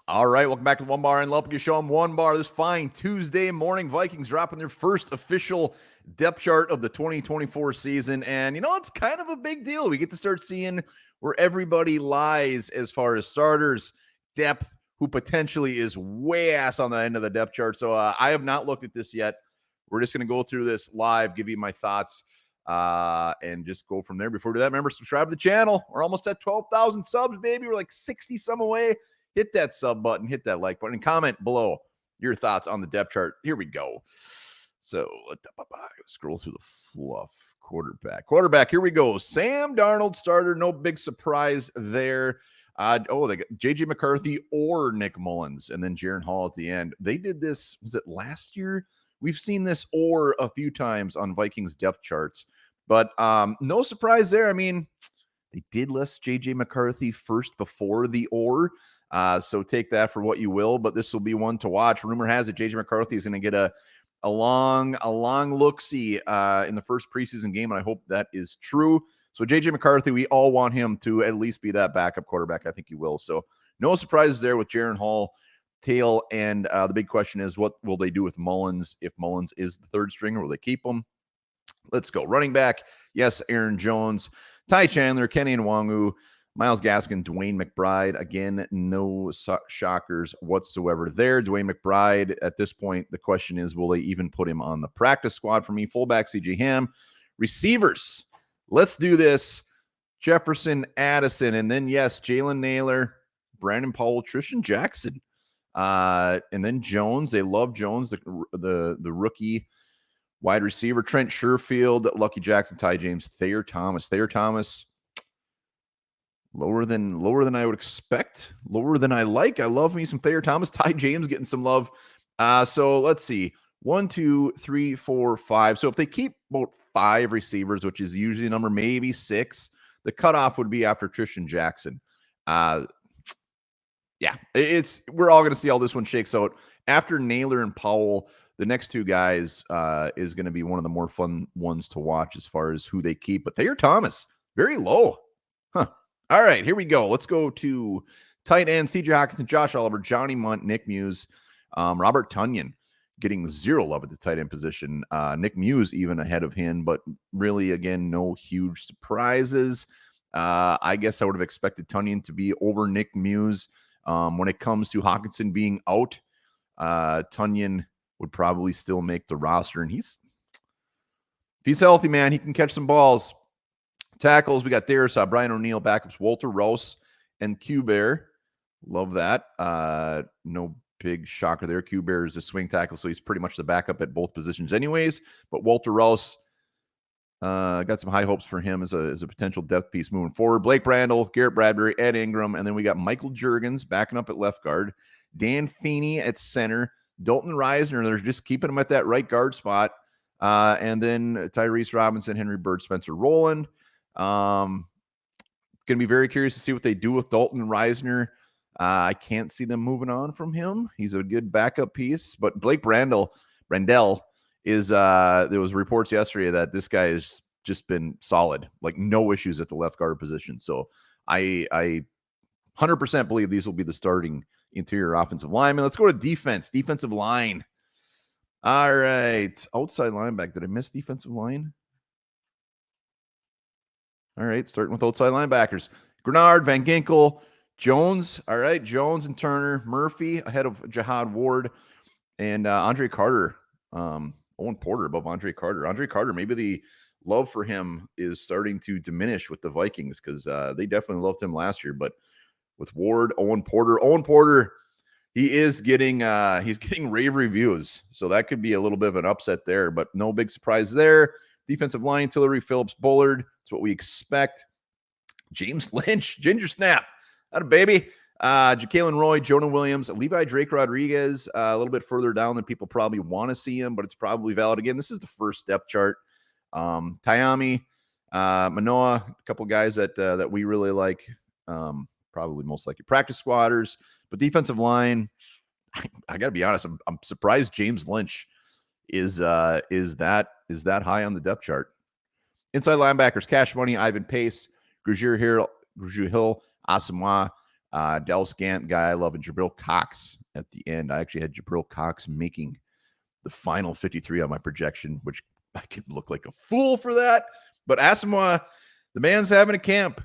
All right, welcome back to Onebar and Lupagus Show. I'm Onebar. This fine Tuesday morning, Vikings dropping their first official depth chart of the 2024 season. And, it's kind of a big deal. We get to start seeing where everybody lies as far as starters, depth, who potentially is way ass on the end of the depth chart. So I have not looked at this yet. We're just going to go through this live, give you my thoughts, and just go from there. Before we do that, remember, subscribe to the channel. We're almost at 12,000 subs, baby. We're like 60 some away. Hit that sub button, hit that like button, and comment below your thoughts on the depth chart. Here we go. So let's scroll through the fluff. Quarterback, here we go. Sam Darnold starter, no big surprise there. They got JJ McCarthy or Nick Mullins, and then Jaren Hall at the end. They did this, was it last year? We've seen this or a few times on Vikings depth charts, but no surprise there. I mean, they did list JJ McCarthy first before the or. So take that for what you will, but this will be one to watch. Rumor has it JJ McCarthy is going to get a long look-see in the first preseason game, and I hope that is true. So JJ McCarthy, we all want him to at least be that backup quarterback. I think he will. So no surprises there with Jaren Hall, tail, and the big question is, what will they do with Mullins if Mullins is the third stringer? Will they keep him? Let's go. Running back, yes, Aaron Jones, Ty Chandler, Kenny Nwangu, Myles Gaskin, Dwayne McBride. Again, no shockers whatsoever there. Dwayne McBride, at this point, the question is, will they even put him on the practice squad for me? Fullback, C.J. Ham. Receivers, let's do this. Jefferson, Addison, and then, yes, Jalen Naylor, Brandon Powell, Tristan Jackson. And then Jones. They love Jones, the rookie wide receiver. Trent Sherfield, Lucky Jackson, Ty James, Thayer Thomas. Lower than I would expect, lower than I like. I love me some Thayer Thomas. Ty James getting some love. So let's see. 1, 2, 3, 4, 5. So if they keep about 5 receivers, which is usually the number, maybe 6, the cutoff would be after Tristan Jackson. We're all going to see how this one shakes out. After Naylor and Powell, the next 2 guys is going to be one of the more fun ones to watch as far as who they keep. But Thayer Thomas, very low. Huh. All right, here we go. Let's go to tight ends. TJ Hockenson, Josh Oliver, Johnny Munt, Nick Muse, Robert Tonyan getting 0 love at the tight end position. Nick Muse even ahead of him, but really, again, no huge surprises. I guess I would have expected Tonyan to be over Nick Muse. When it comes to Hockenson being out, Tonyan would probably still make the roster, and if he's healthy, man, he can catch some balls. Tackles, we got Darius, Brian O'Neill, backups, Walter Rouse, and Q-Bear. Love that. No big shocker there. Q-Bear is a swing tackle, so he's pretty much the backup at both positions anyways. But Walter Rouse, got some high hopes for him as a potential depth piece moving forward. Blake Brandel, Garrett Bradbury, Ed Ingram, and then we got Michael Juergens backing up at left guard, Dan Feeney at center, Dalton Reisner, they're just keeping him at that right guard spot, and then Tyrese Robinson, Henry Bird, Spencer Rowland. Going to be very curious to see what they do with Dalton Reisner. I can't see them moving on from him. He's a good backup piece, but Blake Brandel is, there was reports yesterday that this guy has just been solid, like no issues at the left guard position. So I 100% believe these will be the starting interior offensive linemen. Let's go to defensive line. All right. Outside linebacker. Did I miss defensive line? All right, starting with outside linebackers. Grenard, Van Ginkel, Jones. All right, Jones and Turner. Murphy ahead of Jihad Ward. And Andre Carter. Owen Porter above Andre Carter. Andre Carter, maybe the love for him is starting to diminish with the Vikings because they definitely loved him last year. But with Ward, Owen Porter, he is getting rave reviews. So that could be a little bit of an upset there, but no big surprise there. Defensive line, Tillery, Phillips, Bullard. That's what we expect. James Lynch, Ginger Snap. That a baby. Ja'Kalen Roy, Jonah Williams, Levi Drake Rodriguez, a little bit further down than people probably want to see him, but it's probably valid. Again, this is the first depth chart. Tyami, Manoa, a couple guys that we really like. Probably most likely practice squatters. But defensive line, I got to be honest, I'm surprised James Lynch is that high on the depth chart. Inside linebackers, Cash Money, Ivan Pace, Grugier Hill, Asamoah, Dallas Gant guy I love, and Jabril Cox at the end. I actually had Jabril Cox making the final 53 on my projection, which I could look like a fool for that. But Asamoah, the man's having a camp.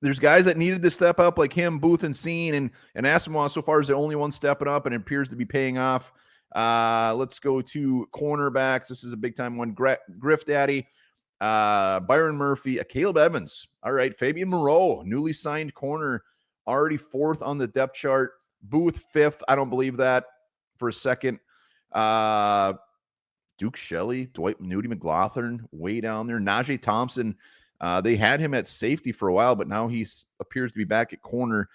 There's guys that needed to step up like him, Booth and Scene, and Asamoah so far is the only one stepping up, and it appears to be paying off. Let's go to cornerbacks. This is a big-time one. Griff Daddy, Byron Murphy, Caleb Evans. All right, Fabian Moreau, newly signed corner, already 4th on the depth chart. Booth 5th. I don't believe that for a second. Duke Shelley, Dwight Nudie McLaughlin, way down there. Najee Thompson, they had him at safety for a while, but now he appears to be back at corner,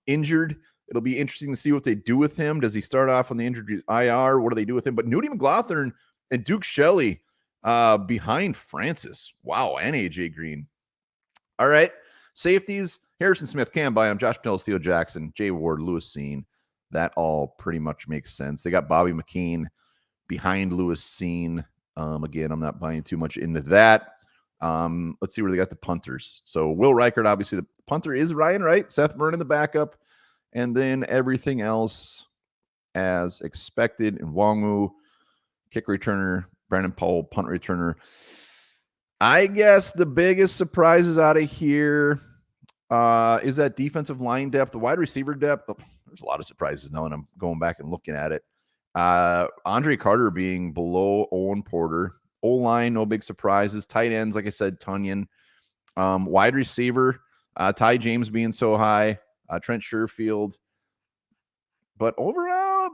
injured. It'll be interesting to see what they do with him. Does he start off on the injured IR? What do they do with him? But Nudie McLaughlin and Duke Shelley behind Francis. Wow, and AJ Green. All right, safeties, Harrison Smith, Cam Bynum, Josh Patel, Theo Jackson, Jay Ward, Lewis Scene. That all pretty much makes sense. They got Bobby McKean behind Lewis Scene. Again, I'm not buying too much into that. Let's see where they got the punters. So Will Reichert, obviously the punter is Ryan Wright, Seth Vernon, the backup, and then everything else as expected. And Wongwu, kick returner, Brandon Powell, punt returner. I guess the biggest surprises out of here is that defensive line depth, the wide receiver depth. Oh, there's a lot of surprises now, and I'm going back and looking at it. Andre Carter being below Owen Porter. O-line, no big surprises. Tight ends, like I said, Tunyon. Wide receiver, Ty James being so high. Trent Sherfield. But overall,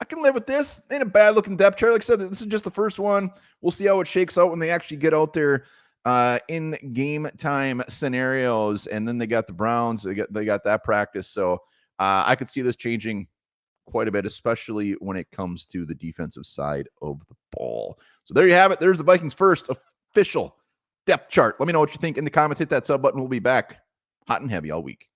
I can live with this. Ain't a bad-looking depth chart. Like I said, this is just the first one. We'll see how it shakes out when they actually get out there in game time scenarios. And then they got the Browns. They got that practice. So I could see this changing quite a bit, especially when it comes to the defensive side of the ball. So there you have it. There's the Vikings' first official depth chart. Let me know what you think in the comments. Hit that sub button. We'll be back hot and heavy all week.